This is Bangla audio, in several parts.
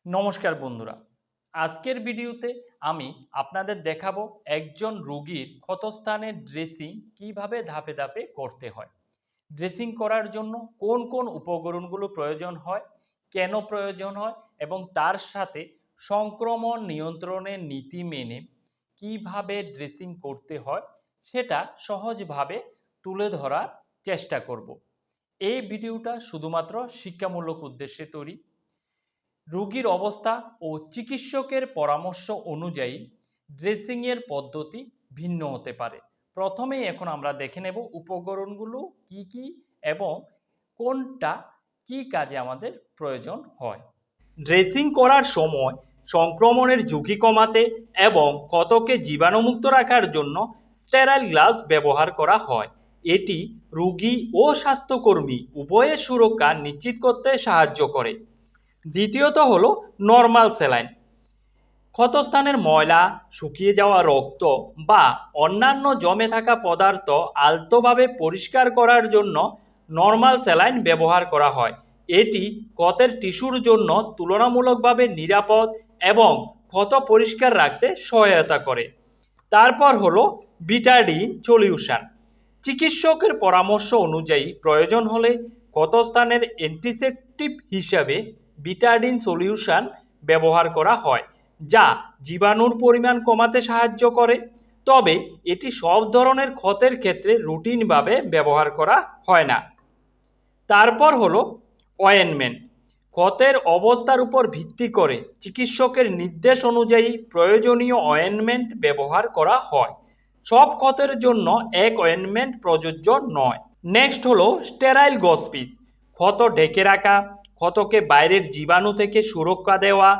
নমস্কার বন্ধুরা, আজকের ভিডিওতে আমি আপনাদের দেখাবো একজন রোগীর ক্ষতস্থানে ড্রেসিং কিভাবে ধাপে ধাপে করতে হয়। ড্রেসিং করার জন্য কোন কোন উপকরণগুলো প্রয়োজন হয়, কেন প্রয়োজন হয় এবং তার সাথে সংক্রমণ নিয়ন্ত্রণের নীতি মেনে কিভাবে ড্রেসিং করতে হয় সেটা সহজভাবে তুলে ধরার চেষ্টা করব। এই ভিডিওটা শুধুমাত্র শিক্ষামূলক উদ্দেশ্যে তৈরি। রোগীর অবস্থা ও চিকিৎসকের পরামর্শ অনুযায়ী ড্রেসিংয়ের পদ্ধতি ভিন্ন হতে পারে। প্রথমেই এখন আমরা দেখে নেব উপকরণগুলো কি কি এবং কোনটা কি কাজে আমাদের প্রয়োজন হয়। ড্রেসিং করার সময় সংক্রমণের ঝুঁকি কমাতে এবং ক্ষতকে জীবাণুমুক্ত রাখার জন্য স্টেরাইল গ্লাভস ব্যবহার করা হয়। এটি রোগী ও স্বাস্থ্যকর্মী উভয়ের সুরক্ষা নিশ্চিত করতে সাহায্য করে। দ্বিতীয়ত হলো নর্মাল স্যালাইন। ক্ষতস্থানের ময়লা, শুকিয়ে যাওয়া রক্ত বা অন্যান্য জমে থাকা পদার্থ আলতোভাবে পরিষ্কার করার জন্য নর্মাল স্যালাইন ব্যবহার করা হয়। এটি ক্ষতের টিস্যুর জন্য তুলনামূলকভাবে নিরাপদ এবং ক্ষত পরিষ্কার রাখতে সহায়তা করে। তারপর হলো বিটাডিন সলিউশন। চিকিৎসকের পরামর্শ অনুযায়ী প্রয়োজন হলে ক্ষতস্থানের অ্যান্টিসেপটিক হিসাবে বিটাডিন সলিউশন ব্যবহার করা হয়, যা জীবাণুর পরিমাণ কমাতে সাহায্য করে। তবে এটি সব ধরনের ক্ষতের ক্ষেত্রে রুটিনভাবে ব্যবহার করা হয় না। তারপর হলো অয়েনমেন্ট। ক্ষতের অবস্থার উপর ভিত্তি করে চিকিৎসকের নির্দেশ অনুযায়ী প্রয়োজনীয় অয়েনমেন্ট ব্যবহার করা হয়। সব ক্ষতের জন্য এক অয়েনমেন্ট প্রযোজ্য নয়। নেক্সট হলো স্টেরাইল গসপিস। ক্ষত ঢেকে রাখা, ক্ষতকে বাইরের জীবাণু থেকে সুরক্ষা দেওয়া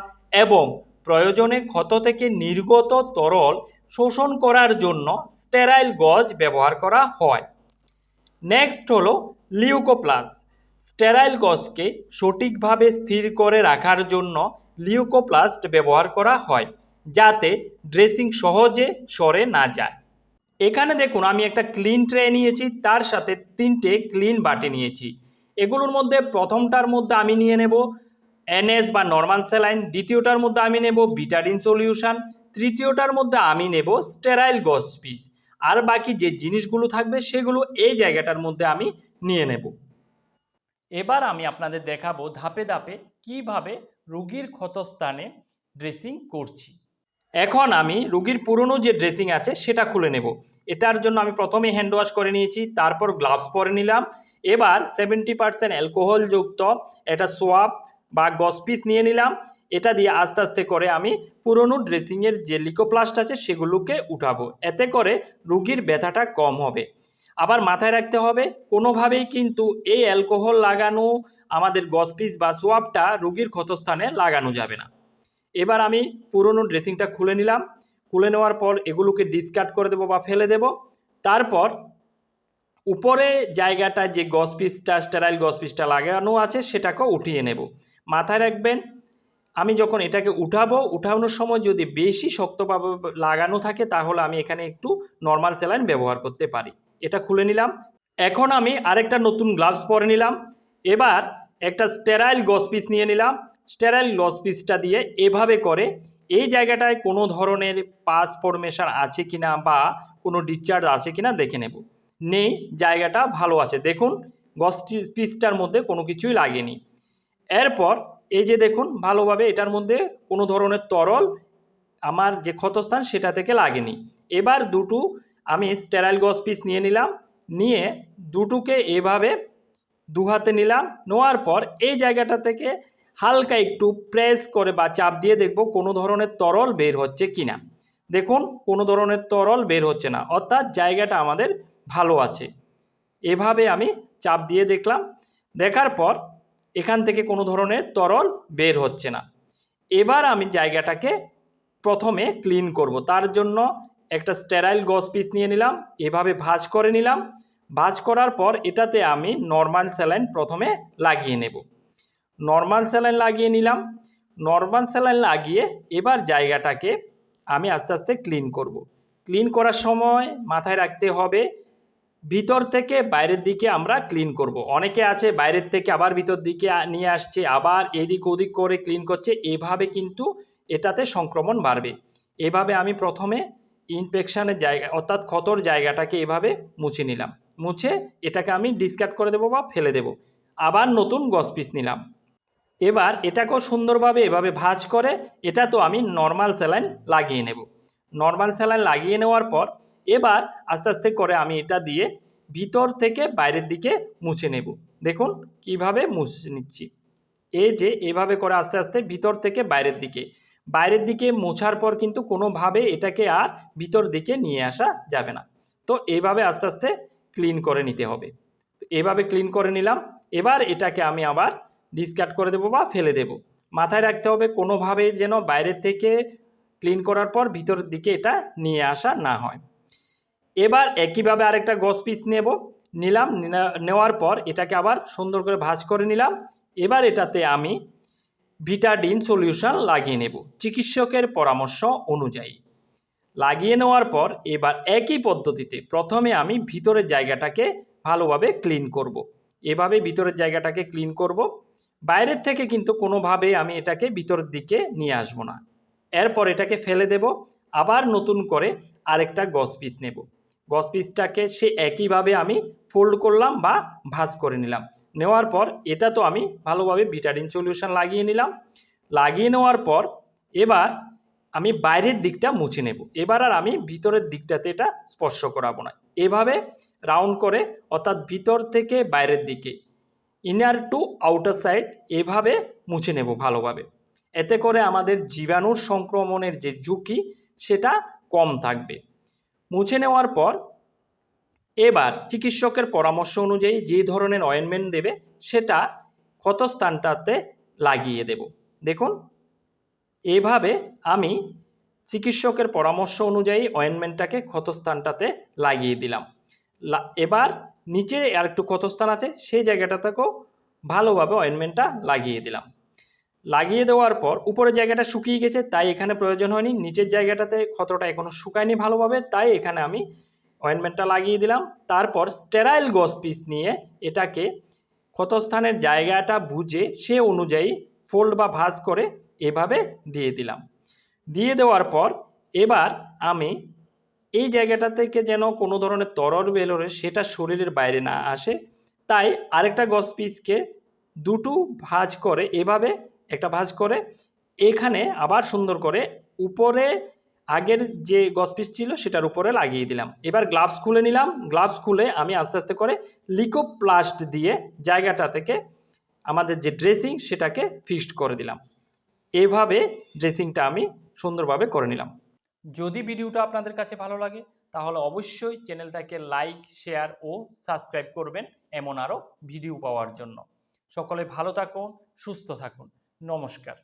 এবং প্রয়োজনে ক্ষত থেকে নির্গত তরল শোষণ করার জন্য স্টেরাইল গজ ব্যবহার করা হয়। নেক্সট হলো লিউকোপ্লাস্ট। স্টেরাইল গজকে সঠিকভাবে স্থির করে রাখার জন্য লিউকোপ্লাস্ট ব্যবহার করা হয়, যাতে ড্রেসিং সহজে সরে না যায়। এখানে দেখুন আমি একটা ক্লিন ট্রে নিয়েছি, তার সাথে 3টে ক্লিন বাটি নিয়েছি। এগুলোর মধ্যে প্রথমটার মধ্যে আমি নিয়ে নেব এনএস বা নর্মাল স্যালাইন, দ্বিতীয়টার মধ্যে আমি নেব বিটাডিন সলিউশন, তৃতীয়টার মধ্যে আমি নেব স্টেরাইল গজ পিস। আর বাকি যে জিনিসগুলো থাকবে সেগুলো এই জায়গাটার মধ্যে আমি নিয়ে নেব। এবার আমি আপনাদের দেখাবো ধাপে ধাপে কিভাবে রোগীর ক্ষতস্থানে ড্রেসিং করছি। এখন আমি রোগীর পুরনো যে ড্রেসিং আছে সেটা খুলে নেব। এটার জন্য আমি প্রথমে হ্যান্ড ওয়াশ করে নিয়েছি, তারপর গ্লাভস পরে নিলাম। এবার 70% অ্যালকোহলযুক্ত এটা সোয়াব বা গসপিস নিয়ে নিলাম। এটা দিয়ে আস্তে আস্তে করে আমি পুরনো ড্রেসিংয়ের যে লিকোপ্লাস্ট আছে সেগুলোকে উঠাবো, এতে করে রোগীর ব্যথাটা কম হবে। আবার মাথায় রাখতে হবে কোনোভাবেই কিন্তু এই অ্যালকোহল লাগানো আমাদের গসপিস বা সোয়াবটা রোগীর ক্ষতস্থানে লাগানো যাবে না। এবার আমি পুরনো ড্রেসিংটা খুলে নিলাম। খুলে নেওয়ার পর এগুলোকে ডিসকার্ড করে দেবো বা ফেলে দেব। তারপর উপরে জায়গাটা যে গসপিসটা স্টেরাইল গসপিসটা লাগানো আছে সেটাকে উঠিয়ে নেব। মাথায় রাখবেন আমি যখন এটাকে উঠানোর সময় যদি বেশি শক্তভাবে লাগানো থাকে তাহলে আমি এখানে একটু নর্মাল স্যালাইন ব্যবহার করতে পারি। এটা খুলে নিলাম। এখন আমি আরেকটা নতুন গ্লাভস পরে নিলাম। এবার একটা স্টেরাইল গসপিস নিয়ে নিলাম। স্টেরাইল গসপিসটা দিয়ে এভাবে করে এই জায়গাটায় কোনো ধরনের পাস ফরমেশন আছে কিনা বা কোনো ডিসচার্জ আছে কিনা দেখে নেব। নেই, জায়গাটা ভালো আছে। দেখুন গসপিসটার মধ্যে কোনো কিছুই লাগেনি। এরপর এই যে দেখুন ভালোভাবে এটার মধ্যে কোনো ধরনের তরল আমার যে ক্ষতস্থান সেটা থেকে লাগেনি। এবার দুটো আমি স্টেরাইল গসপিস নিয়ে নিলাম। নিয়ে দুটোকে এভাবে দু হাতে নিলাম। নেওয়ার পর এই জায়গাটা থেকে হালকা একটু প্রেস করে বা চাপ দিয়ে দেখব কোনো ধরনের তরল বের হচ্ছে কিনা। দেখুন কোনো ধরনের তরল বের হচ্ছে না, অর্থাৎ জায়গাটা আমাদের ভালো আছে। এভাবে আমি চাপ দিয়ে দেখলাম। দেখার পর এখান থেকে কোনো ধরনের তরল বের হচ্ছে না। এবার আমি জায়গাটাকে প্রথমে ক্লিন করব। তার জন্য একটা স্টেরাইল গসপিস নিয়ে নিলাম, এভাবে ভাঁজ করে নিলাম। ভাঁজ করার পর এটাতে আমি নর্মাল স্যালাইন প্রথমে লাগিয়ে নেব। নর্মাল স্যালাইন লাগিয়ে নিলাম। নর্মাল স্যালাইন লাগিয়ে এবার জায়গাটাকে আমি আস্তে আস্তে ক্লিন করব। ক্লিন করার সময় মাথায় রাখতে হবে ভিতর থেকে বাইরের দিকে আমরা ক্লিন করব। অনেকে আছে বাইরের থেকে আবার ভিতর দিকে নিয়ে আসছে, আবার এদিক ওদিক করে ক্লিন করছে, এভাবে কিন্তু এটাতে সংক্রমণ বাড়বে। এভাবে আমি প্রথমে ইনফেকশনের জায়গা অর্থাৎ ক্ষতর জায়গাটাকে এভাবে মুছে নিলাম, মুছে এটাকে আমি ডিসকার্ড করে দেবো বা ফেলে দেব। আবার নতুন গজ পিস নিলাম। এবার এটাকেও সুন্দরভাবে এভাবে ভাঁজ করে এটা তো আমি নর্মাল স্যালাইন লাগিয়ে নেব। নর্মাল স্যালাইন লাগিয়ে নেওয়ার পর এবার আস্তে আস্তে করে আমি এটা দিয়ে ভিতর থেকে বাইরের দিকে মুছে নেব। দেখুন কিভাবে মুছে নিচ্ছি, এই যে এভাবে করে আস্তে আস্তে ভিতর থেকে বাইরের দিকে মোছার পর কিন্তু কোনোভাবে এটাকে আর ভিতর দিকে নিয়ে আসা যাবে না। তো এইভাবে আস্তে আস্তে ক্লিন করে নিতে হবে। তো এভাবে ক্লিন করে নিলাম। এবার এটাকে আমি আবার ডিসকার্ড করে দেবো বা ফেলে দেব। মাথায় রাখতে হবে কোনোভাবে যেন বাইরের থেকে ক্লিন করার পর ভিতরের দিকে এটা নিয়ে আসা না হয়। এবার একইভাবে আরেকটা গজ পিস নিলাম, নেওয়ার পর এটাকে আবার সুন্দর করে ভাঁজ করে নিলাম। এবার এটাতে আমি ভিটাডিন সলিউশন লাগিয়ে নেব চিকিৎসকের পরামর্শ অনুযায়ী। লাগিয়ে নেওয়ার পর এবার একই পদ্ধতিতে প্রথমে আমি ভিতরের জায়গাটাকে ভালোভাবে ক্লিন করব। এভাবে ভিতরের জায়গাটাকে ক্লিন করব। বাইরের থেকে কিন্তু কোনোভাবে আমি এটাকে ভিতরের দিকে নিয়ে আসব না। এরপর এটাকে ফেলে দেব। আবার নতুন করে আরেকটা গজ পিস নেব। গজ পিসটাকে সে একইভাবে আমি ফোল্ড করলাম বা ভাঁজ করে নিলাম। নেওয়ার পর এটা তো আমি ভালোভাবে ভিটাডিন সলিউশন লাগিয়ে নিলাম। লাগিয়ে নেওয়ার পর এবার আমি বাইরের দিকটা মুছে নেব। এবার আর আমি ভিতরের দিকটাতে এটা স্পর্শ করাবো না। এভাবে রাউন্ড করে অর্থাৎ ভিতর থেকে বাইরের দিকে, ইনার টু আউটার সাইড, এভাবে মুছে নেব ভালোভাবে। এতে করে আমাদের জীবাণুর সংক্রমণের যে ঝুঁকি সেটা কম থাকবে। মুছে নেওয়ার পর এবার চিকিৎসকের পরামর্শ অনুযায়ী যে ধরনের অয়েনমেন্ট দেবে সেটা ক্ষতস্থানটাতে লাগিয়ে দেব। দেখুন এভাবে আমি চিকিৎসকের পরামর্শ অনুযায়ী অয়েনমেন্টটাকে ক্ষতস্থানটাতে লাগিয়ে দিলাম। এবার নিচে আর একটু ক্ষতস্থান আছে সেই জায়গাটাতেও ভালোভাবে অয়েনমেন্টটা লাগিয়ে দিলাম। লাগিয়ে দেওয়ার পর উপরের জায়গাটা শুকিয়ে গেছে তাই এখানে প্রয়োজন হয়নি, নিচের জায়গাটাতে ক্ষতটা এখনও শুকায়নি ভালোভাবে, তাই এখানে আমি অয়েনমেন্টটা লাগিয়ে দিলাম। তারপর স্টেরাইল গজ পিস নিয়ে এটাকে ক্ষতস্থানের জায়গাটা বুঝে সে অনুযায়ী ফোল্ড বা ভাঁজ করে এভাবে দিয়ে দিলাম। দিয়ে দেওয়ার পর এবার আমি এই জায়গাটা থেকে যেন কোনো ধরনের তরল বেরোলে সেটা শরীরের বাইরে না আসে, তাই আরেকটা গজ পিসকে দুটো ভাঁজ করে এভাবে একটা ভাঁজ করে এখানে আবার সুন্দর করে উপরে আগের যে গজ পিস ছিল সেটার উপরে লাগিয়ে দিলাম। এবার গ্লাভস খুলে নিলাম। গ্লাভস খুলে আমি আস্তে আস্তে করে লিকোপ্লাস্ট দিয়ে জায়গাটা থেকে আমাদের যে ড্রেসিং সেটাকে ফিক্সড করে দিলাম। এভাবে ড্রেসিংটা আমি সুন্দরভাবে করে নিলাম। যদি ভিডিওটা আপনাদের কাছে ভালো লাগে তাহলে অবশ্যই চ্যানেলটাকে লাইক, শেয়ার ও সাবস্ক্রাইব করবেন এমন আরও ভিডিও পাওয়ার জন্য। সকলে ভালো থাকুন, সুস্থ থাকুন। নমস্কার।